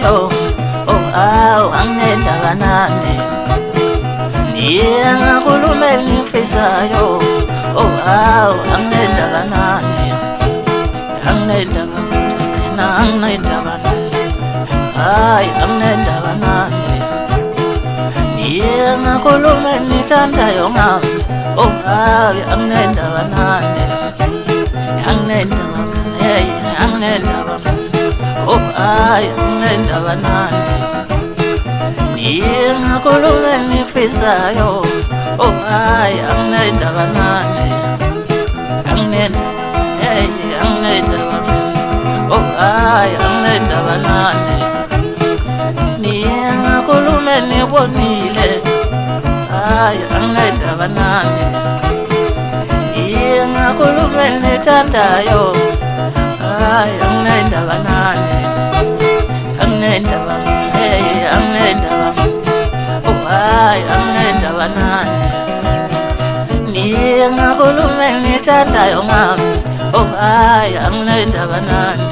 Yo, oh, aw, angenda kanani. Niyenga kulumeni fisayo, oh, aw, angenda kanani. Angenda kanani, angenda kanani. Ay, angenda kanani. Niyenga kulumeni sandayo ngam, oh, aw, angenda kanani. Angenda kanani, angenda kanani. Oh, ay, angenda kanani. Niyenga kulumeni fisayo. Oh, ay, angenda kanani. Angenda, hey, angenda kanani. Oh, ay, angenda kanani. Niyenga kulumeni bonile. Ay, angenda kanani. Niyenga kulumeni tandayo. Ay, angenda kanani. Angenda kanani, hey, angenda kanani. Oh, ay, angenda kanani. Niyenga kulumeni tandayo ngami. Oh, ay, angenda kanani.